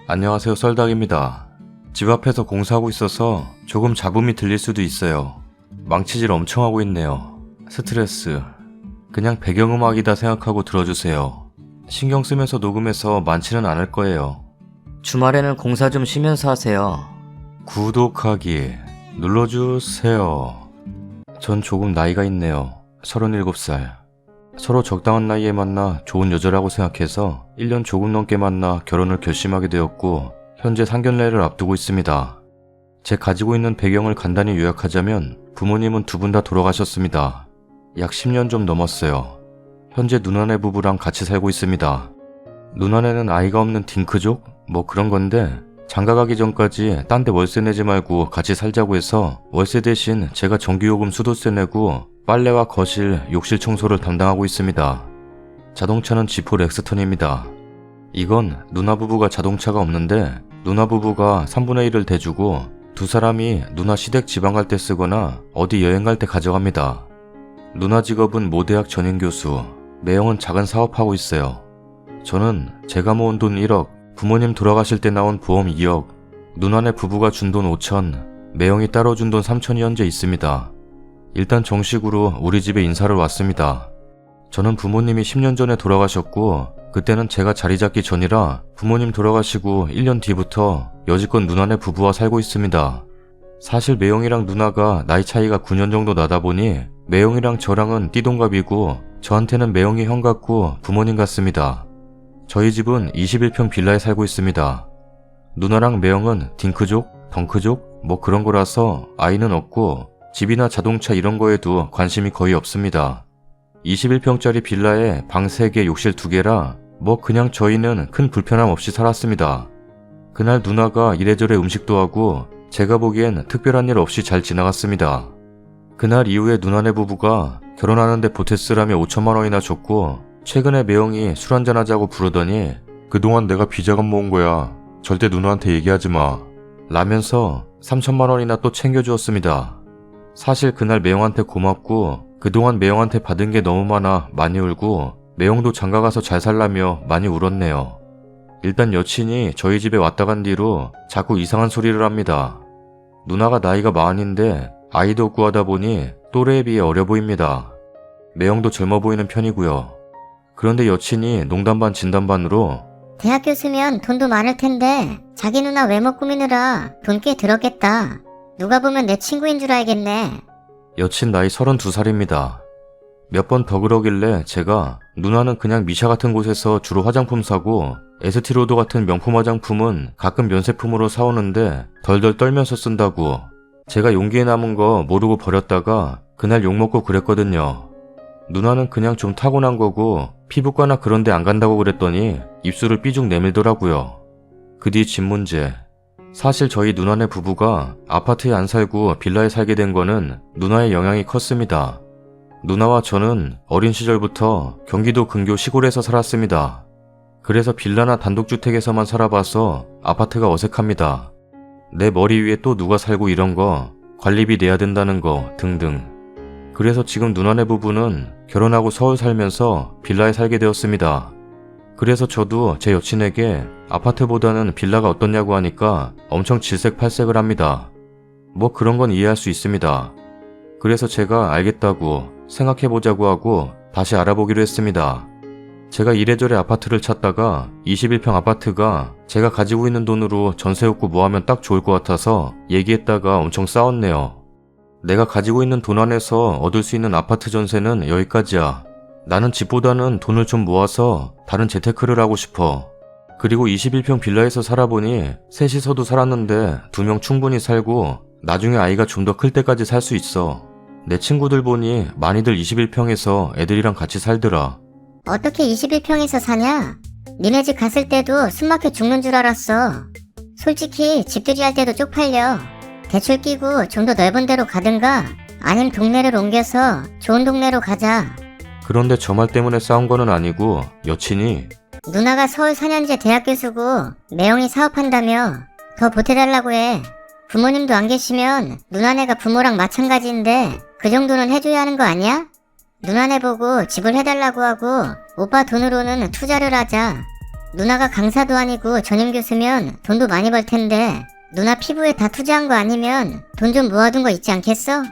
안녕하세요, 썰닭입니다. 집 앞에서 공사하고 있어서 조금 잡음이 들릴 수도 있어요. 망치질 엄청 하고 있네요. 스트레스. 그냥 배경음악이다 생각하고 들어주세요. 신경 쓰면서 녹음해서 많지는 않을 거예요. 주말에는 공사 좀 쉬면서 하세요. 구독하기 눌러주세요. 전 조금 나이가 있네요. 37살. 서로 적당한 나이에 만나 좋은 여자라고 생각해서 1년 조금 넘게 만나 결혼을 결심하게 되었고 현재 상견례를 앞두고 있습니다. 제 가지고 있는 배경을 간단히 요약하자면 부모님은 두 분 다 돌아가셨습니다. 약 10년 좀 넘었어요. 현재 누나네 부부랑 같이 살고 있습니다. 누나네는 아이가 없는 딩크족? 뭐 그런 건데 장가가기 전까지 딴 데 월세 내지 말고 같이 살자고 해서 월세 대신 제가 전기요금 수도세 내고 빨래와 거실, 욕실 청소를 담당하고 있습니다. 자동차는 지포 렉스턴입니다. 이건 누나 부부가 자동차가 없는데 누나 부부가 3분의 1을 대주고 두 사람이 누나 시댁 지방 갈 때 쓰거나 어디 여행 갈 때 가져갑니다. 누나 직업은 모대학 전임교수, 매형은 작은 사업하고 있어요. 저는 제가 모은 돈 1억, 부모님 돌아가실 때 나온 보험 2억, 누나네 부부가 준 돈 5천, 매형이 따로 준 돈 3천이 현재 있습니다. 일단 정식으로 우리 집에 인사를 왔습니다. 저는 부모님이 10년 전에 돌아가셨고 그때는 제가 자리 잡기 전이라 부모님 돌아가시고 1년 뒤부터 여지껏 누나네 부부와 살고 있습니다. 사실 매형이랑 누나가 나이 차이가 9년 정도 나다 보니 매형이랑 저랑은 띠동갑이고 저한테는 매형이 형 같고 부모님 같습니다. 저희 집은 21평 빌라에 살고 있습니다. 누나랑 매형은 딩크족, 덩크족 뭐 그런 거라서 아이는 없고 집이나 자동차 이런 거에도 관심이 거의 없습니다. 21평짜리 빌라에 방 3개, 욕실 2개라 뭐 그냥 저희는 큰 불편함 없이 살았습니다. 그날 누나가 이래저래 음식도 하고 제가 보기엔 특별한 일 없이 잘 지나갔습니다. 그날 이후에 누나네 부부가 결혼하는데 보태쓰라며 5천만 원이나 줬고 최근에 매형이 술 한잔하자고 부르더니 그동안 내가 비자금 모은 거야. 절대 누나한테 얘기하지 마. 라면서 3천만 원이나 또 챙겨주었습니다. 사실 그날 매형한테 고맙고 그동안 매형한테 받은 게 너무 많아 많이 울고 매형도 장가가서 잘 살라며 많이 울었네요. 일단 여친이 저희 집에 왔다 간 뒤로 자꾸 이상한 소리를 합니다. 누나가 나이가 40인데 아이도 없고 하다 보니 또래에 비해 어려 보입니다. 매형도 젊어 보이는 편이고요. 그런데 여친이 농담 반 진담 반으로 대학 교수면 돈도 많을 텐데 자기 누나 외모 꾸미느라 돈 꽤 들었겠다. 누가 보면 내 친구인 줄 알겠네. 여친 나이 32살입니다. 몇 번 더 그러길래 제가 누나는 그냥 미샤 같은 곳에서 주로 화장품 사고 에스티로더 같은 명품 화장품은 가끔 면세품으로 사오는데 덜덜 떨면서 쓴다고 제가 용기에 남은 거 모르고 버렸다가 그날 욕먹고 그랬거든요. 누나는 그냥 좀 타고난 거고 피부과나 그런 데 안 간다고 그랬더니 입술을 삐죽 내밀더라고요. 그 뒤 집 문제. 사실 저희 누나네 부부가 아파트에 안 살고 빌라에 살게 된 거는 누나의 영향이 컸습니다. 누나와 저는 어린 시절부터 경기도 근교 시골에서 살았습니다. 그래서 빌라나 단독주택에서만 살아봐서 아파트가 어색합니다. 내 머리 위에 또 누가 살고 이런 거, 관리비 내야 된다는 거 등등. 그래서 지금 누나네 부부는 결혼하고 서울 살면서 빌라에 살게 되었습니다. 그래서 저도 제 여친에게 아파트보다는 빌라가 어떻냐고 하니까 엄청 질색팔색을 합니다. 뭐 그런 건 이해할 수 있습니다. 그래서 제가 알겠다고 생각해보자고 하고 다시 알아보기로 했습니다. 제가 이래저래 아파트를 찾다가 21평 아파트가 제가 가지고 있는 돈으로 전세 없고 뭐 하면 딱 좋을 것 같아서 얘기했다가 엄청 싸웠네요. 내가 가지고 있는 돈 안에서 얻을 수 있는 아파트 전세는 여기까지야. 나는 집보다는 돈을 좀 모아서 다른 재테크를 하고 싶어. 그리고 21평 빌라에서 살아보니 셋이서도 살았는데 2명 충분히 살고 나중에 아이가 좀 더 클 때까지 살 수 있어. 내 친구들 보니 많이들 21평에서 애들이랑 같이 살더라. 어떻게 21평에서 사냐? 니네 집 갔을 때도 숨막혀 죽는 줄 알았어. 솔직히 집들이 할 때도 쪽팔려. 대출 끼고 좀 더 넓은 데로 가든가 아님 동네를 옮겨서 좋은 동네로 가자. 그런데 저 말 때문에 싸운 거는 아니고 여친이 누나가 서울 4년제 대학 교수고 매형이 사업한다며 더 보태달라고 해. 부모님도 안 계시면 누나네가 부모랑 마찬가지인데 그 정도는 해줘야 하는 거 아니야? 누나네 보고 집을 해달라고 하고 오빠 돈으로는 투자를 하자. 누나가 강사도 아니고 전임 교수면 돈도 많이 벌 텐데 누나 피부에 다 투자한 거 아니면 돈 좀 모아둔 거 있지 않겠어?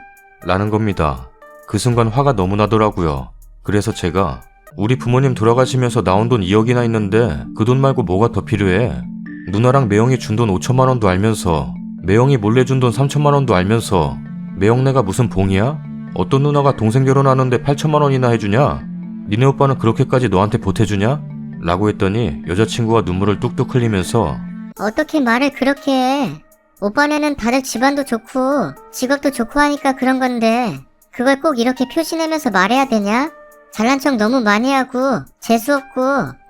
라는 겁니다. 그 순간 화가 너무 나더라고요. 그래서 제가 우리 부모님 돌아가시면서 나온 돈 2억이나 있는데 그 돈 말고 뭐가 더 필요해? 누나랑 매형이 준 돈 5천만 원도 알면서 매형이 몰래 준 돈 3천만 원도 알면서 매형네가 무슨 봉이야? 어떤 누나가 동생 결혼하는데 8천만 원이나 해주냐? 니네 오빠는 그렇게까지 너한테 보태주냐? 라고 했더니 여자친구가 눈물을 뚝뚝 흘리면서 어떻게 말을 그렇게 해? 오빠네는 다들 집안도 좋고 직업도 좋고 하니까 그런 건데 그걸 꼭 이렇게 표시내면서 말해야 되냐? 잘난 척 너무 많이 하고 재수없고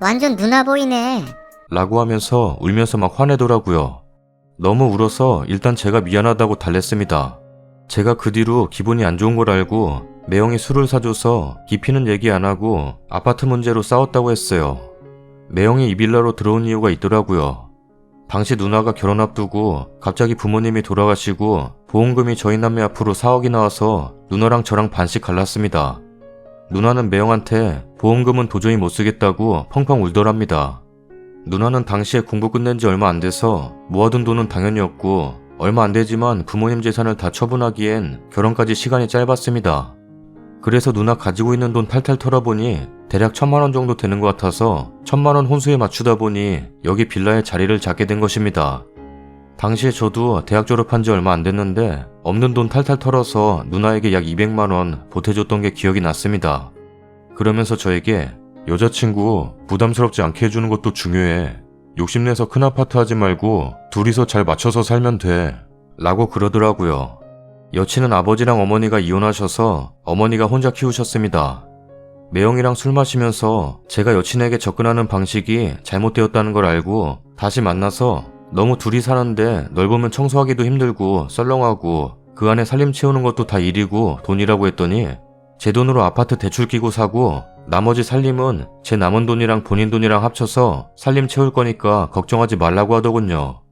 완전 누나 보이네. 라고 하면서 울면서 막 화내더라고요. 너무 울어서 일단 제가 미안하다고 달랬습니다. 제가 그 뒤로 기분이 안 좋은 걸 알고 매형이 술을 사줘서 깊이는 얘기 안 하고 아파트 문제로 싸웠다고 했어요. 매형이 이 빌라로 들어온 이유가 있더라고요. 당시 누나가 결혼 앞두고 갑자기 부모님이 돌아가시고 보험금이 저희 남매 앞으로 4억이 나와서 누나랑 저랑 반씩 갈랐습니다. 누나는 매형한테 보험금은 도저히 못 쓰겠다고 펑펑 울더랍니다. 누나는 당시에 공부 끝낸 지 얼마 안 돼서 모아둔 돈은 당연히 없고 얼마 안 되지만 부모님 재산을 다 처분하기엔 결혼까지 시간이 짧았습니다. 그래서 누나 가지고 있는 돈 탈탈 털어보니 대략 1,000만 원 정도 되는 것 같아서 1,000만 원 혼수에 맞추다 보니 여기 빌라에 자리를 잡게 된 것입니다. 당시에 저도 대학 졸업한 지 얼마 안 됐는데 없는 돈 탈탈 털어서 누나에게 약 200만 원 보태줬던 게 기억이 났습니다. 그러면서 저에게 여자친구 부담스럽지 않게 해주는 것도 중요해. 욕심내서 큰 아파트 하지 말고 둘이서 잘 맞춰서 살면 돼. 라고 그러더라고요. 여친은 아버지랑 어머니가 이혼하셔서 어머니가 혼자 키우셨습니다. 매형이랑 술 마시면서 제가 여친에게 접근하는 방식이 잘못되었다는 걸 알고 다시 만나서 너무 둘이 사는데 넓으면 청소하기도 힘들고 썰렁하고 그 안에 살림 채우는 것도 다 일이고 돈이라고 했더니 제 돈으로 아파트 대출 끼고 사고 나머지 살림은 제 남은 돈이랑 본인 돈이랑 합쳐서 살림 채울 거니까 걱정하지 말라고 하더군요.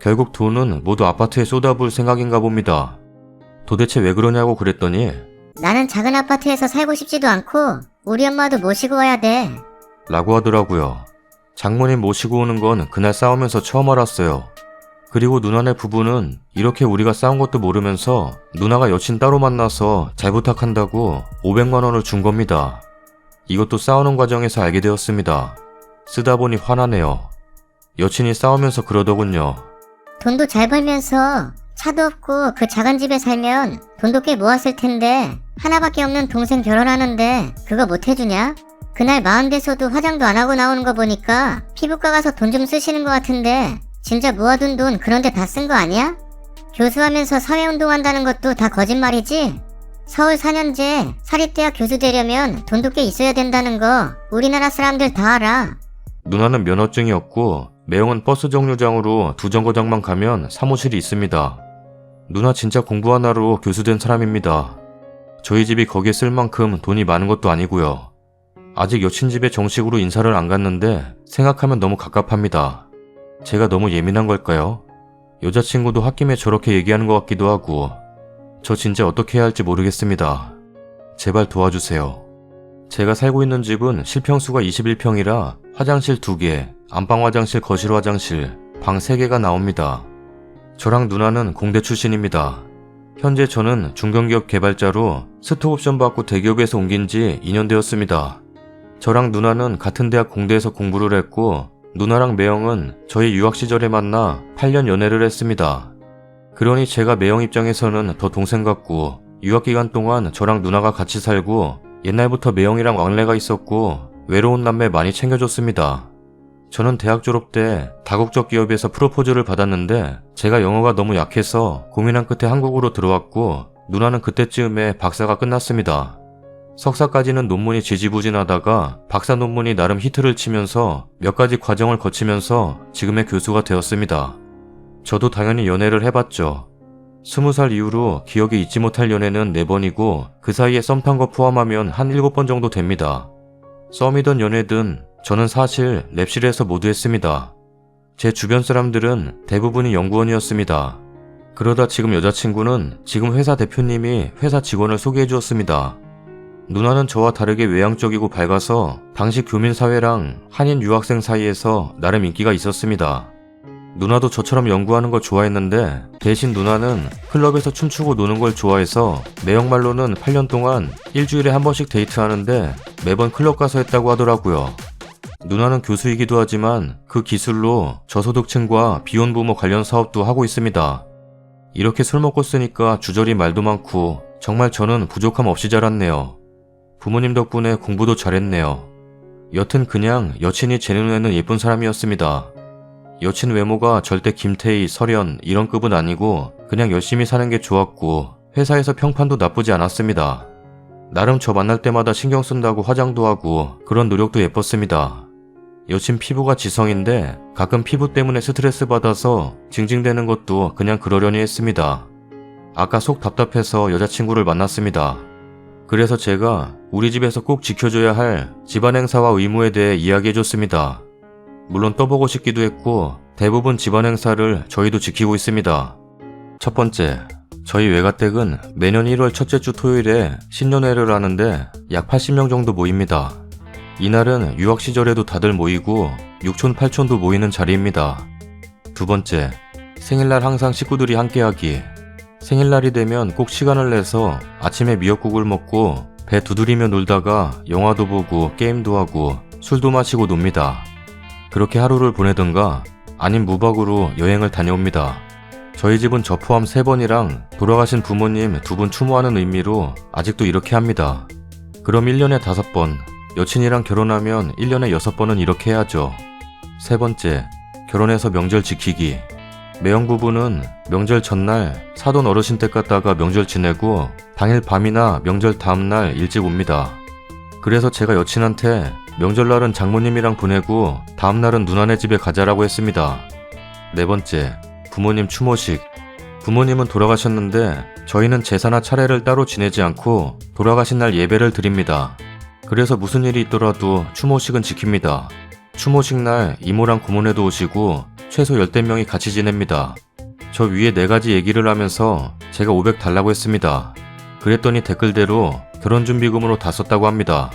결국 돈은 모두 아파트에 쏟아부을 생각인가 봅니다. 도대체 왜 그러냐고 그랬더니 나는 작은 아파트에서 살고 싶지도 않고 우리 엄마도 모시고 와야 돼. 라고 하더라고요. 장모님 모시고 오는 건 그날 싸우면서 처음 알았어요. 그리고 누나네 부부는 이렇게 우리가 싸운 것도 모르면서 누나가 여친 따로 만나서 잘 부탁한다고 500만 원을 준 겁니다. 이것도 싸우는 과정에서 알게 되었습니다. 쓰다 보니 화나네요. 여친이 싸우면서 그러더군요. 돈도 잘 벌면서 차도 없고 그 작은 집에 살면 돈도 꽤 모았을 텐데 하나밖에 없는 동생 결혼하는데 그거 못 해주냐? 그날 마흔 돼서도 화장도 안 하고 나오는 거 보니까 피부과 가서 돈 좀 쓰시는 것 같은데 진짜 모아둔 돈 그런데 다 쓴 거 아니야? 교수하면서 사회운동한다는 것도 다 거짓말이지? 서울 4년제 사립대학 교수 되려면 돈도 꽤 있어야 된다는 거 우리나라 사람들 다 알아. 누나는 면허증이 없고 매형은 버스 정류장으로 두 정거장만 가면 사무실이 있습니다. 누나 진짜 공부 하나로 교수된 사람입니다. 저희 집이 거기에 쓸 만큼 돈이 많은 것도 아니고요. 아직 여친 집에 정식으로 인사를 안 갔는데 생각하면 너무 갑갑합니다. 제가 너무 예민한 걸까요? 여자친구도 홧김에 저렇게 얘기하는 것 같기도 하고 저 진짜 어떻게 해야 할지 모르겠습니다. 제발 도와주세요. 제가 살고 있는 집은 실평수가 21평이라 화장실 2개, 안방 화장실, 거실 화장실, 방 3개가 나옵니다. 저랑 누나는 공대 출신입니다. 현재 저는 중견기업 개발자로 스톡옵션 받고 대기업에서 옮긴 지 2년 되었습니다. 저랑 누나는 같은 대학 공대에서 공부를 했고 누나랑 매형은 저희 유학 시절에 만나 8년 연애를 했습니다. 그러니 제가 매형 입장에서는 더 동생 같고 유학 기간 동안 저랑 누나가 같이 살고 옛날부터 매형이랑 왕래가 있었고 외로운 남매 많이 챙겨줬습니다. 저는 대학 졸업 때 다국적 기업에서 프로포즈를 받았는데 제가 영어가 너무 약해서 고민한 끝에 한국으로 들어왔고 누나는 그때쯤에 박사가 끝났습니다. 석사까지는 논문이 지지부진하다가 박사 논문이 나름 히트를 치면서 몇 가지 과정을 거치면서 지금의 교수가 되었습니다. 저도 당연히 연애를 해봤죠. 20살 이후로 기억에 잊지 못할 연애는 4번이고 그 사이에 썸 탄 거 포함하면 한 7번 정도 됩니다. 썸이든 연애든 저는 사실 랩실에서 모두 했습니다. 제 주변 사람들은 대부분이 연구원이었습니다. 그러다 지금 여자친구는 지금 회사 대표님이 회사 직원을 소개해 주었습니다. 누나는 저와 다르게 외향적이고 밝아서 당시 교민사회랑 한인 유학생 사이에서 나름 인기가 있었습니다. 누나도 저처럼 연구하는 걸 좋아했는데 대신 누나는 클럽에서 춤추고 노는 걸 좋아해서 매형말로는 8년 동안 일주일에 한 번씩 데이트하는데 매번 클럽 가서 했다고 하더라고요. 누나는 교수이기도 하지만 그 기술로 저소득층과 비혼부모 관련 사업도 하고 있습니다. 이렇게 술 먹고 쓰니까 주저리 말도 많고 정말 저는 부족함 없이 자랐네요. 부모님 덕분에 공부도 잘했네요. 여튼 그냥 여친이 제 눈에는 예쁜 사람이었습니다. 여친 외모가 절대 김태희, 설현 이런 급은 아니고 그냥 열심히 사는 게 좋았고 회사에서 평판도 나쁘지 않았습니다. 나름 저 만날 때마다 신경 쓴다고 화장도 하고 그런 노력도 예뻤습니다. 여친 피부가 지성인데 가끔 피부 때문에 스트레스 받아서 징징대는 것도 그냥 그러려니 했습니다. 아까 속 답답해서 여자친구를 만났습니다. 그래서 제가 우리 집에서 꼭 지켜줘야 할 집안 행사와 의무에 대해 이야기해줬습니다. 물론 떠보고 싶기도 했고 대부분 집안 행사를 저희도 지키고 있습니다. 첫 번째, 저희 외가댁은 매년 1월 첫째 주 토요일에 신년회를 하는데 약 80명 정도 모입니다. 이날은 유학 시절에도 다들 모이고 육촌, 팔촌도 모이는 자리입니다. 두 번째, 생일날 항상 식구들이 함께하기. 생일날이 되면 꼭 시간을 내서 아침에 미역국을 먹고 배 두드리며 놀다가 영화도 보고 게임도 하고 술도 마시고 놉니다. 그렇게 하루를 보내든가 아님 무박으로 여행을 다녀옵니다. 저희 집은 저 포함 3번이랑 돌아가신 부모님 2분 추모하는 의미로 아직도 이렇게 합니다. 그럼 1년에 5번, 여친이랑 결혼하면 1년에 6번은 이렇게 해야죠. 세 번째, 결혼해서 명절 지키기. 매형 부부는 명절 전날 사돈 어르신 댁 갔다가 명절 지내고 당일 밤이나 명절 다음날 일찍 옵니다. 그래서 제가 여친한테 명절날은 장모님이랑 보내고 다음날은 누나네 집에 가자라고 했습니다. 네 번째, 부모님 추모식. 부모님은 돌아가셨는데 저희는 제사나 차례를 따로 지내지 않고 돌아가신 날 예배를 드립니다. 그래서 무슨 일이 있더라도 추모식은 지킵니다. 추모식 날 이모랑 고모네도 오시고 최소 10대 명이 같이 지냅니다. 저 위에 4가지 얘기를 하면서 제가 500 달라고 했습니다. 그랬더니 댓글대로 결혼준비금으로 다 썼다고 합니다.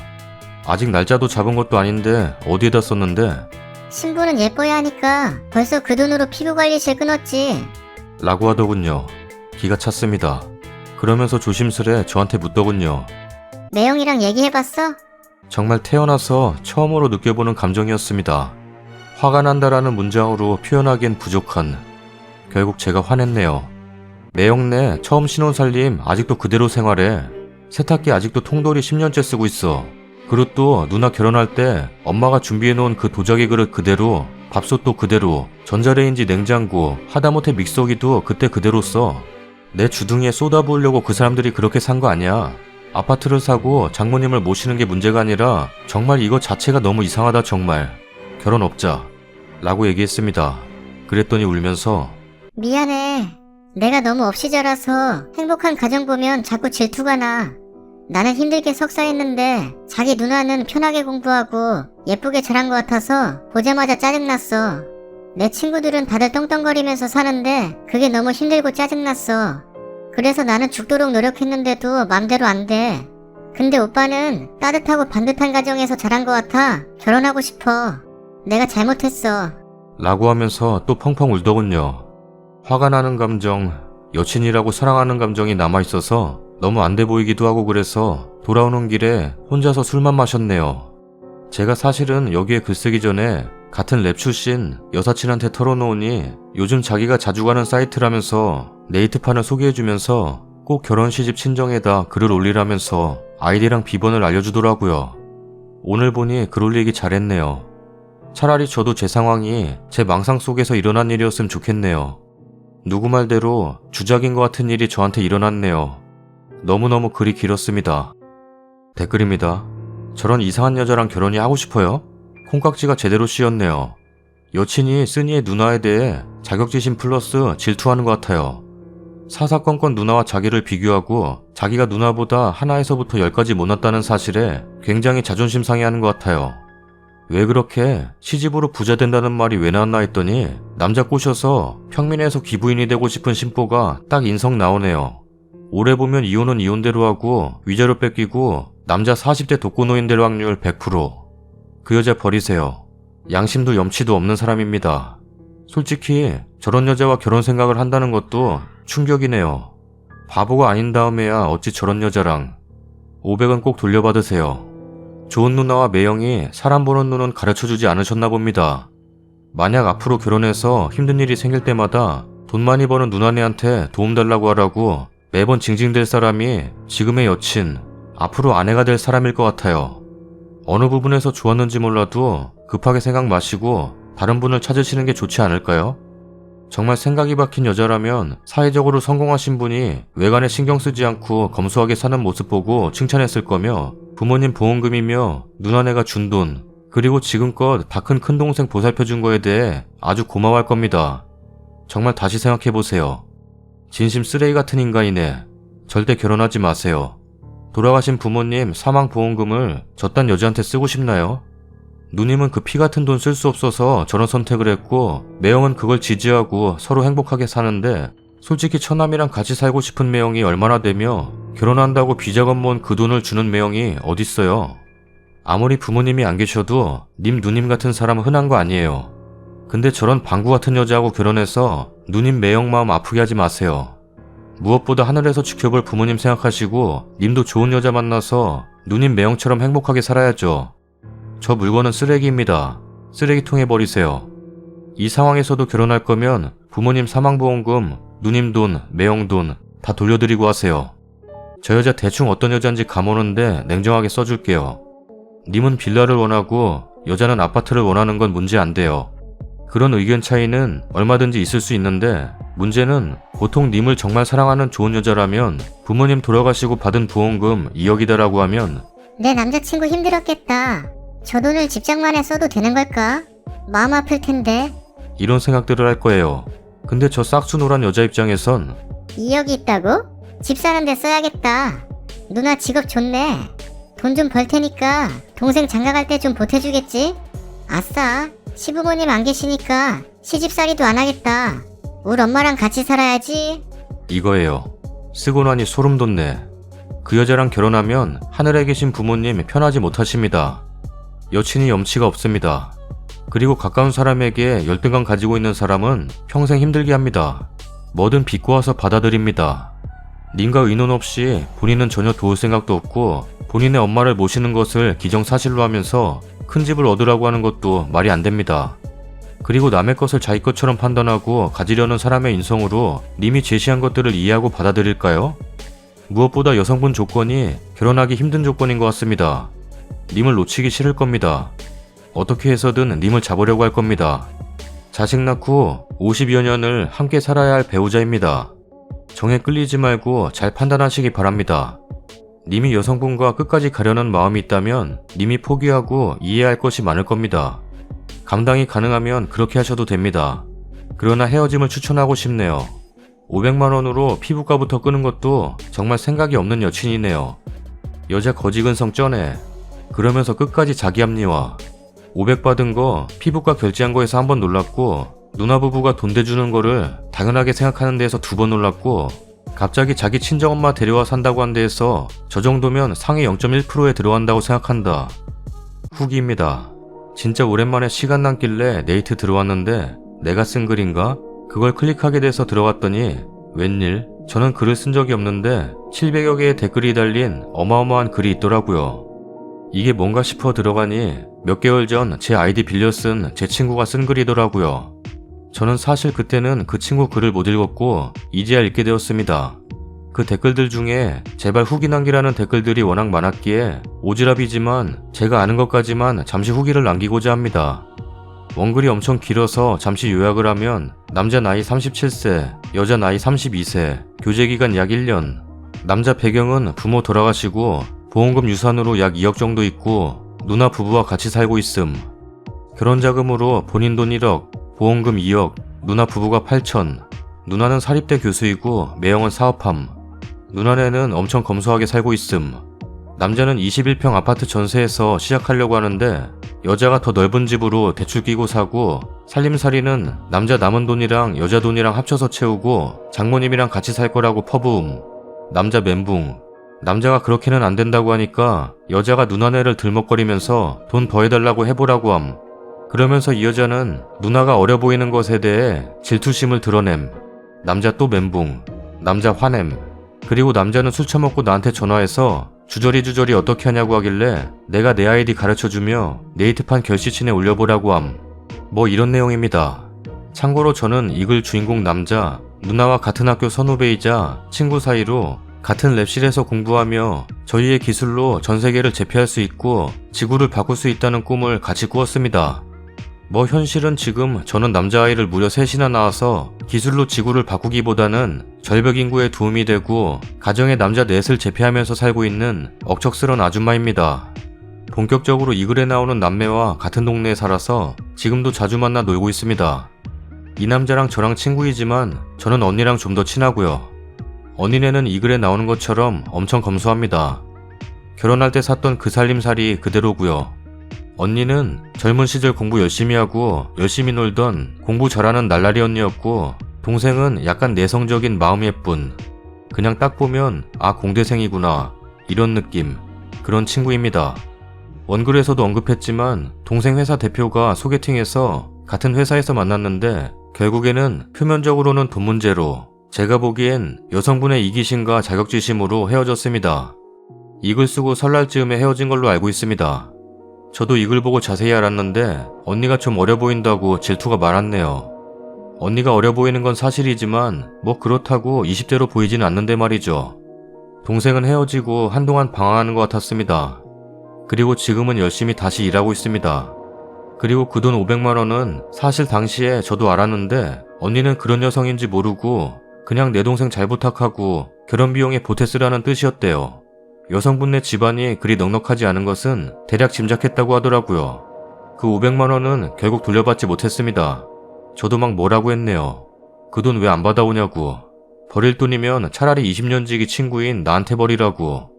아직 날짜도 잡은 것도 아닌데 어디에다 썼는데? 신부는 예뻐야 하니까 벌써 그 돈으로 피부관리실 끊었지. 라고 하더군요. 기가 찼습니다. 그러면서 조심스레 저한테 묻더군요. 매형이랑 얘기해봤어? 정말 태어나서 처음으로 느껴보는 감정이었습니다. 화가 난다라는 문장으로 표현하기엔 부족한. 결국 제가 화냈네요. 매형네 처음 신혼살림 아직도 그대로 생활해. 세탁기 아직도 통돌이 10년째 쓰고 있어. 그릇도 누나 결혼할 때 엄마가 준비해놓은 그 도자기 그릇 그대로, 밥솥도 그대로, 전자레인지, 냉장고, 하다못해 믹서기도 그때 그대로 써. 내 주둥이에 쏟아부으려고 그 사람들이 그렇게 산 거 아니야. 아파트를 사고 장모님을 모시는 게 문제가 아니라 정말 이거 자체가 너무 이상하다 정말. 결혼 없자. 라고 얘기했습니다. 그랬더니 울면서 미안해. 내가 너무 없이 자라서 행복한 가정 보면 자꾸 질투가 나. 나는 힘들게 석사했는데 자기 누나는 편하게 공부하고 예쁘게 자란 것 같아서 보자마자 짜증났어. 내 친구들은 다들 떵떵거리면서 사는데 그게 너무 힘들고 짜증났어. 그래서 나는 죽도록 노력했는데도 맘대로 안 돼. 근데 오빠는 따뜻하고 반듯한 가정에서 자란 것 같아 결혼하고 싶어. 내가 잘못했어. 라고 하면서 또 펑펑 울더군요. 화가 나는 감정, 여친이라고 사랑하는 감정이 남아있어서 너무 안 돼 보이기도 하고 그래서 돌아오는 길에 혼자서 술만 마셨네요. 제가 사실은 여기에 글 쓰기 전에 같은 랩 출신 여사친한테 털어놓으니 요즘 자기가 자주 가는 사이트라면서 네이트판을 소개해주면서 꼭 결혼 시집 친정에다 글을 올리라면서 아이디랑 비번을 알려주더라고요. 오늘 보니 글 올리기 잘했네요. 차라리 저도 제 상황이 제 망상 속에서 일어난 일이었으면 좋겠네요. 누구 말대로 주작인 것 같은 일이 저한테 일어났네요. 너무너무 글이 길었습니다. 댓글입니다. 저런 이상한 여자랑 결혼이 하고 싶어요? 콩깍지가 제대로 씌었네요. 여친이 쓰니의 누나에 대해 자격지심 플러스 질투하는 것 같아요. 사사건건 누나와 자기를 비교하고 자기가 누나보다 하나에서부터 10까지 못났다는 사실에 굉장히 자존심 상해하는 것 같아요. 왜 그렇게 시집으로 부자 된다는 말이 왜 나왔나 했더니 남자 꼬셔서 평민에서 기부인이 되고 싶은 심보가 딱 인성 나오네요. 오래 보면 이혼은 이혼대로 하고 위자료 뺏기고 남자 40대 독거노인 될 확률 100%. 그 여자 버리세요. 양심도 염치도 없는 사람입니다. 솔직히 저런 여자와 결혼 생각을 한다는 것도 충격이네요. 바보가 아닌 다음에야 어찌 저런 여자랑. 500원 꼭 돌려받으세요. 좋은 누나와 매형이 사람 보는 눈은 가르쳐주지 않으셨나 봅니다. 만약 앞으로 결혼해서 힘든 일이 생길 때마다 돈 많이 버는 누나네한테 도움 달라고 하라고 매번 징징댈 사람이 지금의 여친, 앞으로 아내가 될 사람일 것 같아요. 어느 부분에서 좋았는지 몰라도 급하게 생각 마시고 다른 분을 찾으시는 게 좋지 않을까요? 정말 생각이 박힌 여자라면 사회적으로 성공하신 분이 외관에 신경 쓰지 않고 검소하게 사는 모습 보고 칭찬했을 거며, 부모님 보험금이며 누나네가 준 돈, 그리고 지금껏 다 큰 큰동생 보살펴준 거에 대해 아주 고마워할 겁니다. 정말 다시 생각해보세요. 진심 쓰레기 같은 인간이네. 절대 결혼하지 마세요. 돌아가신 부모님 사망보험금을 저딴 여자한테 쓰고 싶나요? 누님은 그 피 같은 돈 쓸 수 없어서 저런 선택을 했고, 매형은 그걸 지지하고 서로 행복하게 사는데, 솔직히 처남이랑 같이 살고 싶은 매형이 얼마나 되며 결혼한다고 비자금 모은 그 돈을 주는 매형이 어딨어요. 아무리 부모님이 안 계셔도 님 누님 같은 사람은 흔한 거 아니에요. 근데 저런 방구 같은 여자하고 결혼해서 누님 매형 마음 아프게 하지 마세요. 무엇보다 하늘에서 지켜볼 부모님 생각하시고 님도 좋은 여자 만나서 누님 매형처럼 행복하게 살아야죠. 저 물건은 쓰레기입니다. 쓰레기통에 버리세요. 이 상황에서도 결혼할 거면 부모님 사망보험금, 누님 돈, 매형 돈 다 돌려드리고 하세요. 저 여자 대충 어떤 여잔지 감오는데 냉정하게 써줄게요. 님은 빌라를 원하고 여자는 아파트를 원하는 건 문제 안 돼요. 그런 의견 차이는 얼마든지 있을 수 있는데, 문제는 보통 님을 정말 사랑하는 좋은 여자라면 부모님 돌아가시고 받은 보험금 2억이다라고 하면 내 남자친구 힘들었겠다. 저 돈을 집장만에 써도 되는 걸까? 마음 아플 텐데. 이런 생각들을 할 거예요. 근데 저 싹수노란 여자 입장에선 2억이 있다고? 집 사는데 써야겠다. 누나 직업 좋네. 돈 좀 벌 테니까 동생 장가갈 때 좀 보태주겠지? 아싸, 시부모님 안 계시니까 시집살이도 안 하겠다. 우리 엄마랑 같이 살아야지. 이거예요. 쓰고 나니 소름 돋네. 그 여자랑 결혼하면 하늘에 계신 부모님 편하지 못하십니다. 여친이 염치가 없습니다. 그리고 가까운 사람에게 열등감 가지고 있는 사람은 평생 힘들게 합니다. 뭐든 빚고 와서 받아들입니다. 님과 의논 없이 본인은 전혀 도울 생각도 없고 본인의 엄마를 모시는 것을 기정사실로 하면서 큰 집을 얻으라고 하는 것도 말이 안 됩니다. 그리고 남의 것을 자기 것처럼 판단하고 가지려는 사람의 인성으로 님이 제시한 것들을 이해하고 받아들일까요? 무엇보다 여성분 조건이 결혼하기 힘든 조건인 것 같습니다. 님을 놓치기 싫을 겁니다. 어떻게 해서든 님을 잡으려고 할 겁니다. 자식 낳고 50여 년을 함께 살아야 할 배우자입니다. 정에 끌리지 말고 잘 판단하시기 바랍니다. 님이 여성분과 끝까지 가려는 마음이 있다면 님이 포기하고 이해할 것이 많을 겁니다. 감당이 가능하면 그렇게 하셔도 됩니다. 그러나 헤어짐을 추천하고 싶네요. 500만 원으로 피부과부터 끄는 것도 정말 생각이 없는 여친이네요. 여자 거지근성 쩌네. 그러면서 끝까지 자기 합리화. 500 받은 거 피부과 결제한 거에서 한 번 놀랐고, 누나 부부가 돈 대주는 거를 당연하게 생각하는 데에서 2번 놀랐고, 갑자기 자기 친정엄마 데려와 산다고 한 데에서 저 정도면 상위 0.1%에 들어간다고 생각한다. 후기입니다. 진짜 오랜만에 시간 남길래 네이트 들어왔는데 내가 쓴 글인가? 그걸 클릭하게 돼서 들어갔더니 웬일? 저는 글을 쓴 적이 없는데 700여 개의 댓글이 달린 어마어마한 글이 있더라고요. 이게 뭔가 싶어 들어가니 몇 개월 전 제 아이디 빌려 쓴 제 친구가 쓴 글이더라고요. 저는 사실 그때는 그 친구 글을 못 읽었고 이제야 읽게 되었습니다. 그 댓글들 중에 제발 후기 남기라는 댓글들이 워낙 많았기에 오지랖이지만 제가 아는 것까지만 잠시 후기를 남기고자 합니다. 원글이 엄청 길어서 잠시 요약을 하면, 남자 나이 37세, 여자 나이 32세, 교제기간 약 1년, 남자 배경은 부모 돌아가시고 보험금 유산으로 약 2억 정도 있고 누나 부부와 같이 살고 있음. 결혼자금으로 본인 돈 1억, 보험금 2억, 누나 부부가 8천. 누나는 사립대 교수이고 매형은 사업함. 누나네는 엄청 검소하게 살고 있음. 남자는 21평 아파트 전세에서 시작하려고 하는데 여자가 더 넓은 집으로 대출 끼고 사고, 살림살이는 남자 남은 돈이랑 여자 돈이랑 합쳐서 채우고 장모님이랑 같이 살 거라고 퍼부음. 남자 멘붕. 남자가 그렇게는 안 된다고 하니까 여자가 누나네를 들먹거리면서 돈 더 해달라고 해보라고 함. 그러면서 이 여자는 누나가 어려 보이는 것에 대해 질투심을 드러냄. 남자 또 멘붕. 남자 화냄. 그리고 남자는 술 처먹고 나한테 전화해서 주저리 어떻게 하냐고 하길래 내가 내 아이디 가르쳐주며 네이트판 결시친에 올려보라고 함. 뭐 이런 내용입니다. 참고로 저는 이 글 주인공 남자, 누나와 같은 학교 선후배이자 친구 사이로 같은 랩실에서 공부하며 저희의 기술로 전 세계를 제패할 수 있고 지구를 바꿀 수 있다는 꿈을 같이 꾸었습니다. 뭐 현실은 지금 저는 남자아이를 무려 셋이나 낳아서 기술로 지구를 바꾸기보다는 절벽 인구에 도움이 되고 가정에 남자 넷을 제패하면서 살고 있는 억척스런 아줌마입니다. 본격적으로 이 글에 나오는 남매와 같은 동네에 살아서 지금도 자주 만나 놀고 있습니다. 이 남자랑 저랑 친구이지만 저는 언니랑 좀 더 친하고요. 언니네는 이 글에 나오는 것처럼 엄청 검소합니다. 결혼할 때 샀던 그 살림살이 그대로고요. 언니는 젊은 시절 공부 열심히 하고 열심히 놀던 공부 잘하는 날라리 언니였고, 동생은 약간 내성적인 마음 예쁜, 그냥 딱 보면 아 공대생이구나 이런 느낌, 그런 친구입니다. 원글에서도 언급했지만 동생 회사 대표가 소개팅해서 같은 회사에서 만났는데 결국에는 표면적으로는 돈 문제로, 제가 보기엔 여성분의 이기심과 자격지심으로 헤어졌습니다. 이 글 쓰고 설날 즈음에 헤어진 걸로 알고 있습니다. 저도 이 글 보고 자세히 알았는데 언니가 좀 어려 보인다고 질투가 많았네요. 언니가 어려 보이는 건 사실이지만 뭐 그렇다고 20대로 보이진 않는데 말이죠. 동생은 헤어지고 한동안 방황하는 것 같았습니다. 그리고 지금은 열심히 다시 일하고 있습니다. 그리고 그 돈 500만 원은 사실 당시에 저도 알았는데 언니는 그런 여성인지 모르고 그냥 내 동생 잘 부탁하고 결혼 비용에 보태 쓰라는 뜻이었대요. 여성분네 집안이 그리 넉넉하지 않은 것은 대략 짐작했다고 하더라고요. 그 500만 원은 결국 돌려받지 못했습니다. 저도 막 뭐라고 했네요. 그 돈 왜 안 받아오냐고. 버릴 돈이면 차라리 20년 지기 친구인 나한테 버리라고.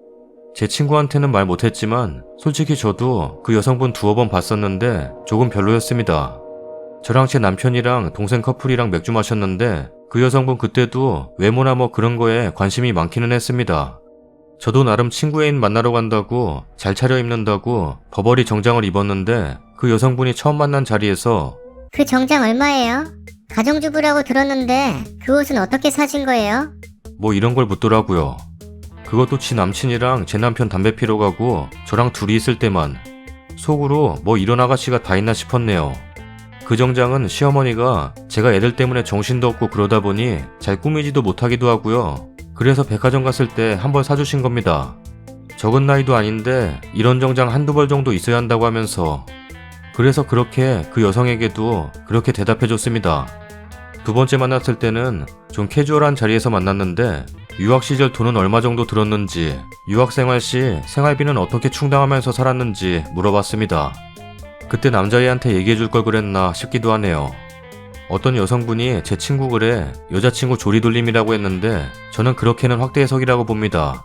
제 친구한테는 말 못했지만 솔직히 저도 그 여성분 두어 번 봤었는데 조금 별로였습니다. 저랑 제 남편이랑 동생 커플이랑 맥주 마셨는데 그 여성분 그때도 외모나 뭐 그런 거에 관심이 많기는 했습니다. 저도 나름 친구 애인 만나러 간다고 잘 차려입는다고 버버리 정장을 입었는데 그 여성분이 처음 만난 자리에서 그 정장 얼마예요? 가정주부라고 들었는데 그 옷은 어떻게 사신 거예요? 뭐 이런 걸 묻더라고요. 그것도 지 남친이랑 제 남편 담배 피러 가고 저랑 둘이 있을 때만. 속으로 뭐 이런 아가씨가 다 있나 싶었네요. 그 정장은 시어머니가 제가 애들 때문에 정신도 없고 그러다 보니 잘 꾸미지도 못하기도 하고요. 그래서 백화점 갔을 때 한 벌 사주신 겁니다. 적은 나이도 아닌데 이런 정장 한두 벌 정도 있어야 한다고 하면서. 그래서 그렇게 그 여성에게도 그렇게 대답해줬습니다. 두 번째 만났을 때는 좀 캐주얼한 자리에서 만났는데 유학 시절 돈은 얼마 정도 들었는지, 유학생활 시 생활비는 어떻게 충당하면서 살았는지 물어봤습니다. 그때 남자애한테 얘기해줄 걸 그랬나 싶기도 하네요. 어떤 여성분이 제 친구 글에 여자친구 조리돌림이라고 했는데 저는 그렇게는 확대 해석이라고 봅니다.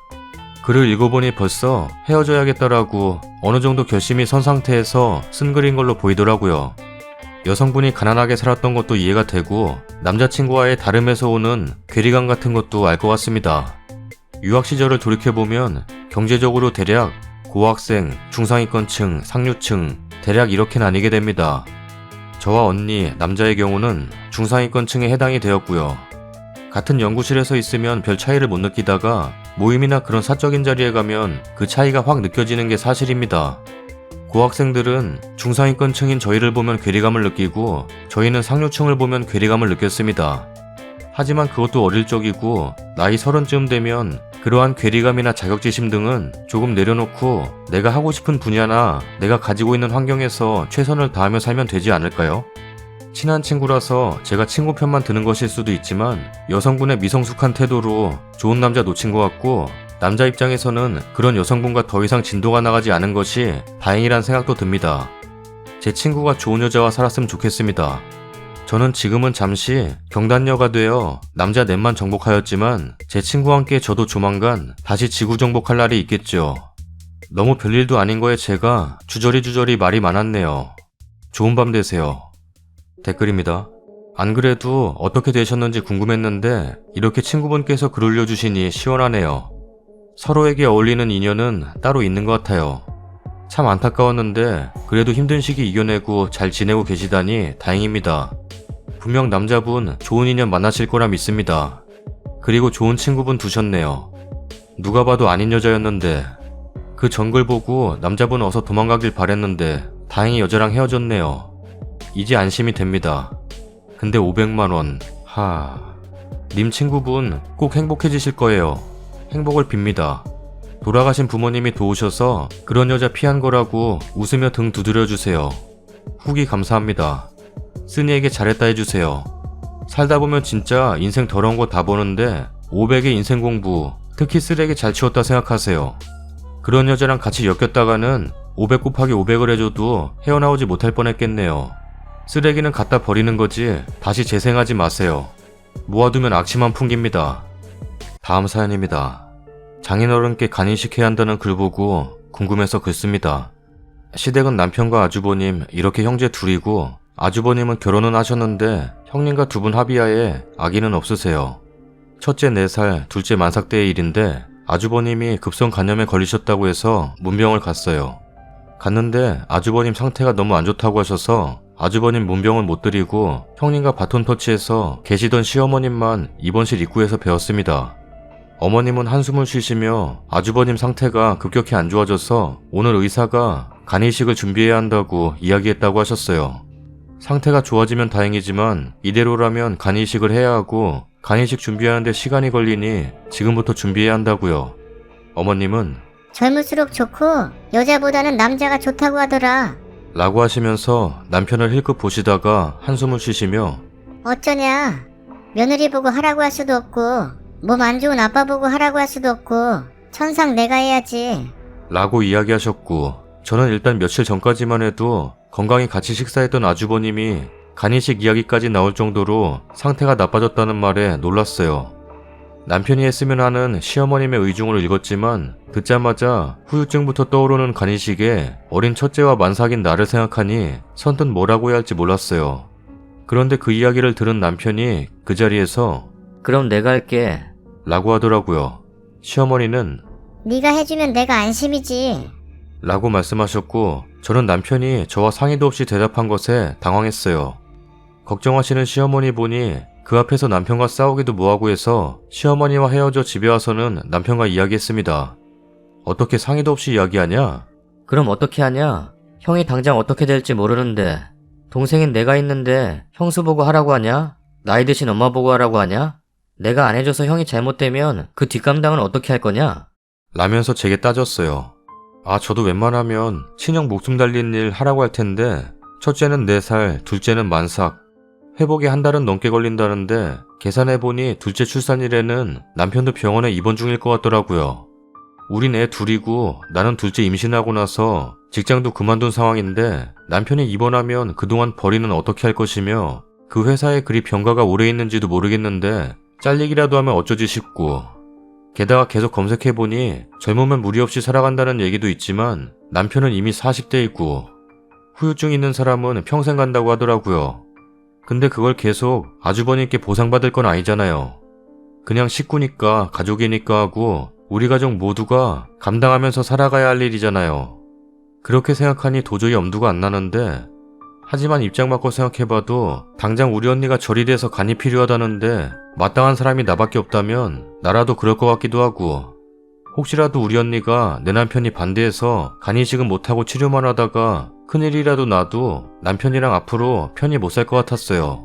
글을 읽어보니 벌써 헤어져야겠다라고 어느 정도 결심이 선 상태에서 쓴 글인 걸로 보이더라고요. 여성분이 가난하게 살았던 것도 이해가 되고 남자친구와의 다름에서 오는 괴리감 같은 것도 알 것 같습니다. 유학 시절을 돌이켜보면 경제적으로 대략 고학생, 중상위권층, 상류층 대략 이렇게 나뉘게 됩니다. 저와 언니, 남자의 경우는 중상위권층에 해당이 되었고요. 같은 연구실에서 있으면 별 차이를 못 느끼다가 모임이나 그런 사적인 자리에 가면 그 차이가 확 느껴지는 게 사실입니다. 고학생들은 중상위권층인 저희를 보면 괴리감을 느끼고 저희는 상류층을 보면 괴리감을 느꼈습니다. 하지만 그것도 어릴 적이고 나이 30쯤 되면 그러한 괴리감이나 자격지심 등은 조금 내려놓고 내가 하고 싶은 분야나 내가 가지고 있는 환경에서 최선을 다하며 살면 되지 않을까요? 친한 친구라서 제가 친구 편만 드는 것일 수도 있지만 여성분의 미성숙한 태도로 좋은 남자 놓친 것 같고 남자 입장에서는 그런 여성분과 더 이상 진도가 나가지 않은 것이 다행이란 생각도 듭니다. 제 친구가 좋은 여자와 살았으면 좋겠습니다. 저는 지금은 잠시 경단녀가 되어 남자 넷만 정복하였지만 제 친구와 함께 저도 조만간 다시 지구 정복할 날이 있겠죠. 너무 별일도 아닌 거에 제가 주저리 말이 많았네요. 좋은 밤 되세요. 댓글입니다. 안 그래도 어떻게 되셨는지 궁금했는데 이렇게 친구분께서 글 올려주시니 시원하네요. 서로에게 어울리는 인연은 따로 있는 것 같아요. 참 안타까웠는데 그래도 힘든 시기 이겨내고 잘 지내고 계시다니 다행입니다. 분명 남자분 좋은 인연 만나실 거라 믿습니다. 그리고 좋은 친구분 두셨네요. 누가 봐도 아닌 여자였는데 그 전글 보고 남자분 어서 도망가길 바랬는데 다행히 여자랑 헤어졌네요. 이제 안심이 됩니다. 근데 500만원 님 친구분 꼭 행복해지실 거예요. 행복을 빕니다. 돌아가신 부모님이 도우셔서 그런 여자 피한 거라고 웃으며 등 두드려주세요. 후기 감사합니다. 쓰니에게 잘했다 해주세요. 살다 보면 진짜 인생 더러운 거 다 보는데 500의 인생 공부, 특히 쓰레기 잘 치웠다 생각하세요. 그런 여자랑 같이 엮였다가는 500 곱하기 500을 해줘도 헤어나오지 못할 뻔했겠네요. 쓰레기는 갖다 버리는 거지 다시 재생하지 마세요. 모아두면 악취만 풍깁니다. 다음 사연입니다. 장인어른께 간이식해야 한다는 글 보고 궁금해서 글 씁니다. 시댁은 남편과 아주버님 이렇게 형제 둘이고 아주버님은 결혼은 하셨는데 형님과 두 분 합의하에 아기는 없으세요. 첫째 4살, 둘째 만삭 때의 일인데 아주버님이 급성 간염에 걸리셨다고 해서 문병을 갔어요. 갔는데 아주버님 상태가 너무 안 좋다고 하셔서 아주버님 문병을 못 드리고 형님과 바톤 터치해서 계시던 시어머님만 입원실 입구에서 배웠습니다. 어머님은 한숨을 쉬시며 아주버님 상태가 급격히 안 좋아져서 오늘 의사가 간이식을 준비해야 한다고 이야기했다고 하셨어요. 상태가 좋아지면 다행이지만 이대로라면 간이식을 해야 하고 간이식 준비하는데 시간이 걸리니 지금부터 준비해야 한다고요. 어머님은 젊을수록 좋고 여자보다는 남자가 좋다고 하더라. 라고 하시면서 남편을 힐끗 보시다가 한숨을 쉬시며 어쩌냐. 며느리 보고 하라고 할 수도 없고 몸 안 좋은 아빠 보고 하라고 할 수도 없고 천상 내가 해야지. 라고 이야기하셨고 저는 일단 며칠 전까지만 해도 건강히 같이 식사했던 아주버님이 간이식 이야기까지 나올 정도로 상태가 나빠졌다는 말에 놀랐어요. 남편이 했으면 하는 시어머님의 의중을 읽었지만 듣자마자 후유증부터 떠오르는 간이식에 어린 첫째와 만삭인 나를 생각하니 선뜻 뭐라고 해야 할지 몰랐어요. 그런데 그 이야기를 들은 남편이 그 자리에서 그럼 내가 할게. 라고 하더라고요. 시어머니는 네가 해주면 내가 안심이지. 라고 말씀하셨고 저는 남편이 저와 상의도 없이 대답한 것에 당황했어요. 걱정하시는 시어머니 보니 그 앞에서 남편과 싸우기도 뭐하고 해서 시어머니와 헤어져 집에 와서는 남편과 이야기했습니다. 어떻게 상의도 없이 이야기하냐? 그럼 어떻게 하냐? 형이 당장 어떻게 될지 모르는데 동생인 내가 있는데 형수 보고 하라고 하냐? 나이 드신 엄마 보고 하라고 하냐? 내가 안 해줘서 형이 잘못되면 그 뒷감당은 어떻게 할 거냐? 라면서 제게 따졌어요. 저도 웬만하면 친형 목숨 달린 일 하라고 할 텐데 첫째는 4살, 둘째는 만삭. 회복에 한 달은 넘게 걸린다는데 계산해보니 둘째 출산일에는 남편도 병원에 입원 중일 것 같더라고요. 우린 애 둘이고 나는 둘째 임신하고 나서 직장도 그만둔 상황인데 남편이 입원하면 그동안 벌이는 어떻게 할 것이며 그 회사에 그리 병가가 오래 있는지도 모르겠는데 잘리기라도 하면 어쩌지 싶고 게다가 계속 검색해보니 젊으면 무리 없이 살아간다는 얘기도 있지만 남편은 이미 40대이고 후유증 있는 사람은 평생 간다고 하더라고요. 근데 그걸 계속 아주버님께 보상받을 건 아니잖아요. 그냥 식구니까 가족이니까 하고 우리 가족 모두가 감당하면서 살아가야 할 일이잖아요. 그렇게 생각하니 도저히 엄두가 안 나는데 하지만 입장 바꿔 생각해봐도 당장 우리 언니가 절이 돼서 간이 필요하다는데 마땅한 사람이 나밖에 없다면 나라도 그럴 것 같기도 하고 혹시라도 우리 언니가 내 남편이 반대해서 간이식은 못하고 치료만 하다가 큰일이라도 나도 남편이랑 앞으로 편히 못 살 것 같았어요.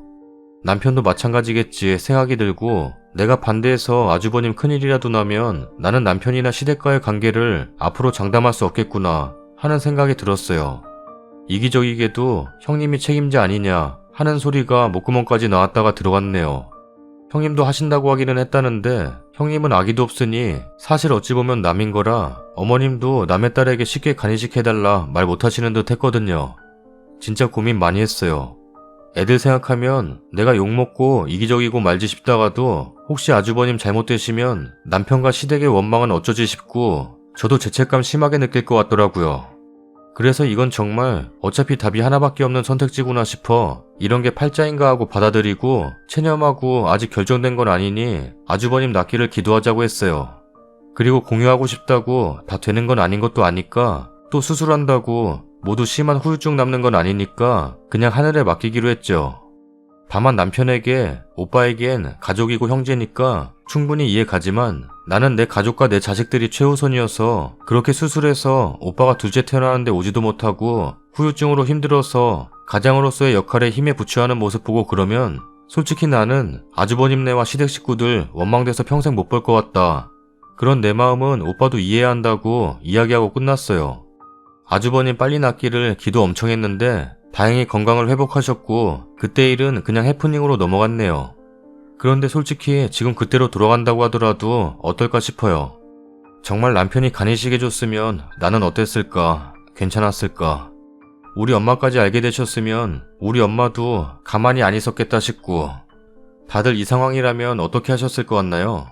남편도 마찬가지겠지 생각이 들고 내가 반대해서 아주버님 큰일이라도 나면 나는 남편이나 시댁과의 관계를 앞으로 장담할 수 없겠구나 하는 생각이 들었어요. 이기적이게도 형님이 책임자 아니냐 하는 소리가 목구멍까지 나왔다가 들어갔네요. 형님도 하신다고 하기는 했다는데 형님은 아기도 없으니 사실 어찌 보면 남인 거라 어머님도 남의 딸에게 쉽게 간이식해달라 말 못하시는 듯 했거든요. 진짜 고민 많이 했어요. 애들 생각하면 내가 욕먹고 이기적이고 말지 싶다가도 혹시 아주버님 잘못되시면 남편과 시댁의 원망은 어쩌지 싶고 저도 죄책감 심하게 느낄 것 같더라고요. 그래서 이건 정말 어차피 답이 하나밖에 없는 선택지구나 싶어 이런 게 팔자인가 하고 받아들이고 체념하고 아직 결정된 건 아니니 아주버님 낫기를 기도하자고 했어요. 그리고 공유하고 싶다고 다 되는 건 아닌 것도 아니까 또 수술한다고 모두 심한 후유증 남는 건 아니니까 그냥 하늘에 맡기기로 했죠. 다만 남편에게 오빠에겐 가족이고 형제니까 충분히 이해 가지만 나는 내 가족과 내 자식들이 최우선이어서 그렇게 수술해서 오빠가 둘째 태어나는데 오지도 못하고 후유증으로 힘들어서 가장으로서의 역할에 힘에 부추하는 모습 보고 그러면 솔직히 나는 아주버님네와 시댁 식구들 원망돼서 평생 못 볼 것 같다. 그런 내 마음은 오빠도 이해해야 한다고 이야기하고 끝났어요. 아주버님 빨리 낫기를 기도 엄청 했는데 다행히 건강을 회복하셨고 그때 일은 그냥 해프닝으로 넘어갔네요. 그런데 솔직히 지금 그때로 돌아간다고 하더라도 어떨까 싶어요. 정말 남편이 간이식 해줬으면 나는 어땠을까? 괜찮았을까? 우리 엄마까지 알게 되셨으면 우리 엄마도 가만히 안 있었겠다 싶고 다들 이 상황이라면 어떻게 하셨을 것 같나요?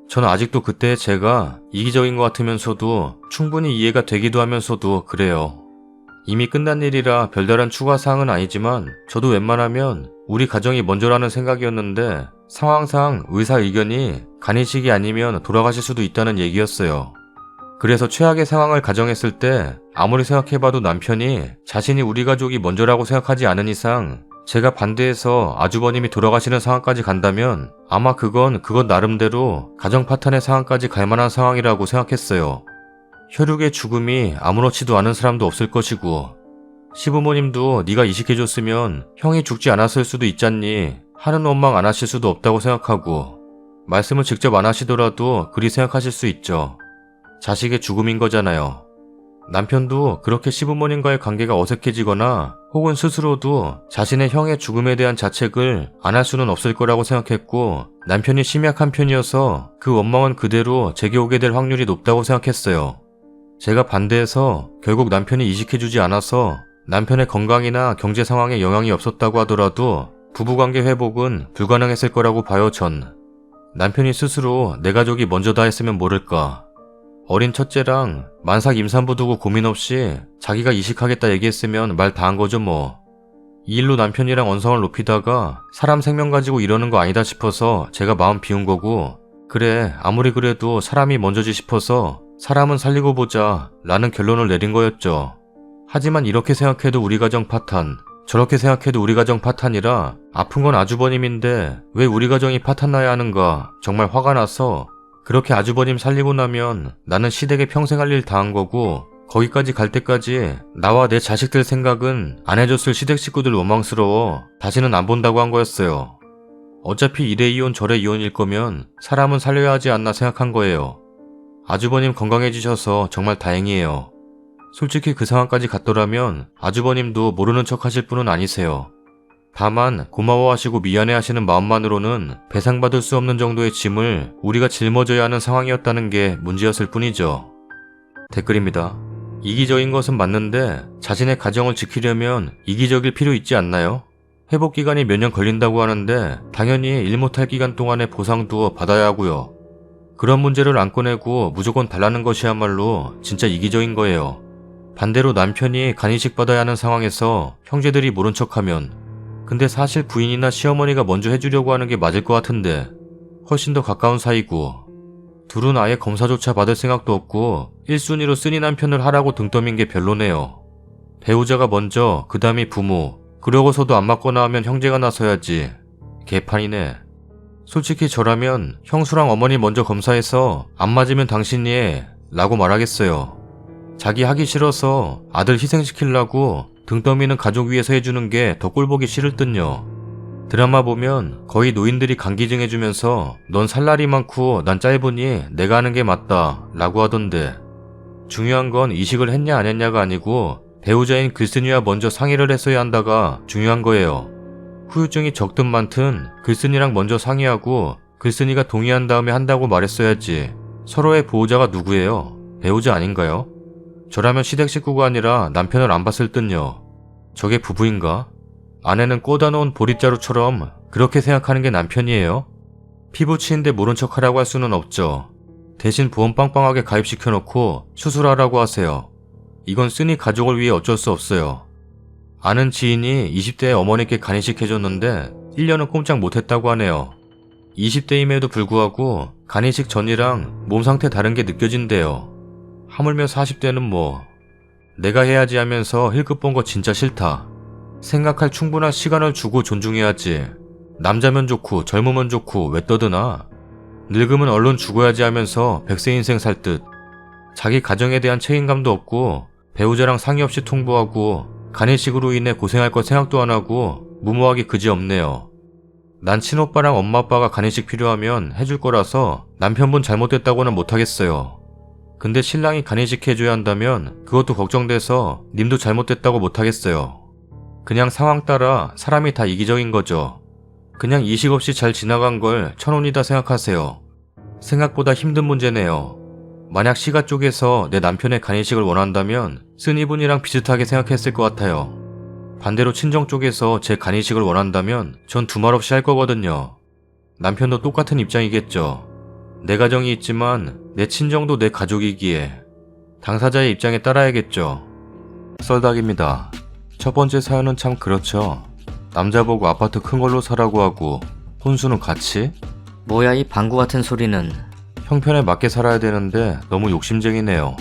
저는 아직도 그때의 제가 이기적인 것 같으면서도 충분히 이해가 되기도 하면서도 그래요. 이미 끝난 일이라 별다른 추가사항은 아니지만 저도 웬만하면 우리 가정이 먼저라는 생각이었는데 상황상 의사 의견이 간이식이 아니면 돌아가실 수도 있다는 얘기였어요. 그래서 최악의 상황을 가정했을 때 아무리 생각해봐도 남편이 자신이 우리 가족이 먼저라고 생각하지 않은 이상 제가 반대해서 아주버님이 돌아가시는 상황까지 간다면 아마 그건 그것 나름대로 가정 파탄의 상황까지 갈 만한 상황이라고 생각했어요. 혈육의 죽음이 아무렇지도 않은 사람도 없을 것이고 시부모님도 네가 이식해줬으면 형이 죽지 않았을 수도 있잖니 하는 원망 안 하실 수도 없다고 생각하고 말씀을 직접 안 하시더라도 그리 생각하실 수 있죠. 자식의 죽음인 거잖아요. 남편도 그렇게 시부모님과의 관계가 어색해지거나 혹은 스스로도 자신의 형의 죽음에 대한 자책을 안 할 수는 없을 거라고 생각했고 남편이 심약한 편이어서 그 원망은 그대로 제게 오게 될 확률이 높다고 생각했어요. 제가 반대해서 결국 남편이 이식해주지 않아서 남편의 건강이나 경제 상황에 영향이 없었다고 하더라도 부부관계 회복은 불가능했을 거라고 봐요. 전 남편이 스스로 내 가족이 먼저다 했으면 모를까. 어린 첫째랑 만삭 임산부 두고 고민 없이 자기가 이식하겠다 얘기했으면 말 다 한 거죠 뭐. 이 일로 남편이랑 언성을 높이다가 사람 생명 가지고 이러는 거 아니다 싶어서 제가 마음 비운 거고 그래 아무리 그래도 사람이 먼저지 싶어서 사람은 살리고 보자 라는 결론을 내린 거였죠. 하지만 이렇게 생각해도 우리 가정 파탄 저렇게 생각해도 우리 가정 파탄이라 아픈 건 아주버님인데 왜 우리 가정이 파탄 나야 하는가 정말 화가 나서 그렇게 아주버님 살리고 나면 나는 시댁에 평생 할 일 다 한 거고 거기까지 갈 때까지 나와 내 자식들 생각은 안 해줬을 시댁 식구들 원망스러워 다시는 안 본다고 한 거였어요. 어차피 이래 이혼 저래 이혼일 거면 사람은 살려야 하지 않나 생각한 거예요. 아주버님 건강해지셔서 정말 다행이에요. 솔직히 그 상황까지 갔더라면 아주버님도 모르는 척 하실 분은 아니세요. 다만 고마워하시고 미안해하시는 마음만으로는 배상받을 수 없는 정도의 짐을 우리가 짊어져야 하는 상황이었다는 게 문제였을 뿐이죠. 댓글입니다. 이기적인 것은 맞는데 자신의 가정을 지키려면 이기적일 필요 있지 않나요? 회복기간이 몇 년 걸린다고 하는데 당연히 일 못할 기간 동안의 보상도 받아야 하고요. 그런 문제를 안 꺼내고 무조건 달라는 것이야말로 진짜 이기적인 거예요. 반대로 남편이 간이식 받아야 하는 상황에서 형제들이 모른 척하면 근데 사실 부인이나 시어머니가 먼저 해주려고 하는 게 맞을 것 같은데 훨씬 더 가까운 사이고 둘은 아예 검사조차 받을 생각도 없고 1순위로 쓰니 남편을 하라고 등 떠민 게 별로네요. 배우자가 먼저 그 다음이 부모 그러고서도 안 맞거나 하면 형제가 나서야지. 개판이네. 솔직히 저라면 형수랑 어머니 먼저 검사해서 안 맞으면 당신이 해 라고 말하겠어요. 자기 하기 싫어서 아들 희생시키려고 등 떠미는 가족 위해서 해주는 게 더 꼴보기 싫을 듯요. 드라마 보면 거의 노인들이 간기증 해주면서 넌 살 날이 많고 난 짧으니 내가 하는 게 맞다 라고 하던데 중요한 건 이식을 했냐 안 했냐가 아니고 배우자인 글쓴이와 먼저 상의를 했어야 한다가 중요한 거예요. 후유증이 적든 많든 글쓴이랑 먼저 상의하고 글쓴이가 동의한 다음에 한다고 말했어야지. 서로의 보호자가 누구예요? 배우자 아닌가요? 저라면 시댁 식구가 아니라 남편을 안 봤을 듯요. 저게 부부인가? 아내는 꽂아놓은 보릿자루처럼 그렇게 생각하는 게 남편이에요? 피부치인데 모른 척하라고 할 수는 없죠. 대신 보험 빵빵하게 가입시켜놓고 수술하라고 하세요. 이건 쓰니 가족을 위해 어쩔 수 없어요. 아는 지인이 20대에 어머니께 간이식 해줬는데 1년은 꼼짝 못했다고 하네요. 20대임에도 불구하고 간이식 전이랑 몸 상태 다른 게 느껴진대요. 하물며 40대는 뭐 내가 해야지 하면서 힐끗 본 거 진짜 싫다. 생각할 충분한 시간을 주고 존중해야지. 남자면 좋고 젊으면 좋고 왜 떠드나? 늙으면 얼른 죽어야지 하면서 100세 인생 살 듯. 자기 가정에 대한 책임감도 없고 배우자랑 상의 없이 통보하고 간이식으로 인해 고생할 거 생각도 안 하고 무모하기 그지없네요. 난 친오빠랑 엄마아빠가 간이식 필요하면 해줄 거라서 남편분 잘못됐다고는 못하겠어요. 근데 신랑이 간이식 해줘야 한다면 그것도 걱정돼서 님도 잘못됐다고 못하겠어요. 그냥 상황 따라 사람이 다 이기적인 거죠. 그냥 이식 없이 잘 지나간 걸 천운이다 생각하세요. 생각보다 힘든 문제네요. 만약 시가 쪽에서 내 남편의 간이식을 원한다면 쓴이분이랑 비슷하게 생각했을 것 같아요. 반대로 친정 쪽에서 제 간이식을 원한다면 전 두말 없이 할 거거든요. 남편도 똑같은 입장이겠죠. 내 가정이 있지만 내 친정도 내 가족이기에 당사자의 입장에 따라야겠죠. 썰닭입니다. 첫 번째 사연은 참 그렇죠. 남자 보고 아파트 큰 걸로 사라고 하고 혼수는 같이? 뭐야 이 방구 같은 소리는. 형편에 맞게 살아야 되는데 너무 욕심쟁이네요.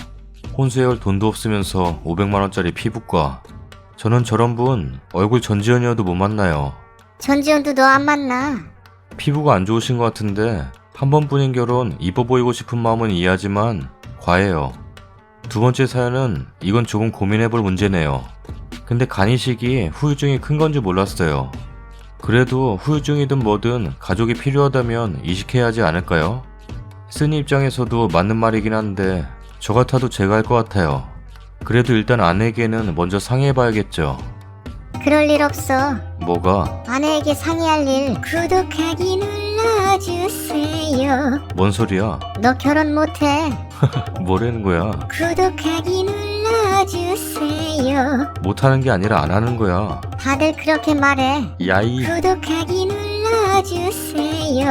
혼수해올 돈도 없으면서 500만원짜리 피부과. 저는 저런 분 얼굴 전지현이어도 못 만나요. 전지현도 너 안 만나. 피부가 안 좋으신 것 같은데 한 번뿐인 결혼 이뻐 보이고 싶은 마음은 이해하지만 과해요. 두 번째 사연은 이건 조금 고민해볼 문제네요. 근데 간이식이 후유증이 큰 건지 몰랐어요. 그래도 후유증이든 뭐든 가족이 필요하다면 이식해야 하지 않을까요? 쓴이 입장에서도 맞는 말이긴 한데 저 같아도 제가 할 것 같아요. 그래도 일단 아내에게는 먼저 상의해봐야겠죠. 그럴 일 없어. 뭐가? 아내에게 상의할 일. 구독하기 눌러주세요. 뭔 소리야? 너 결혼 못해. 뭐라는 거야? 구독하기 눌러주세요. 못하는 게 아니라 안 하는 거야. 다들 그렇게 말해. 야이. 구독하기 눌러주세요.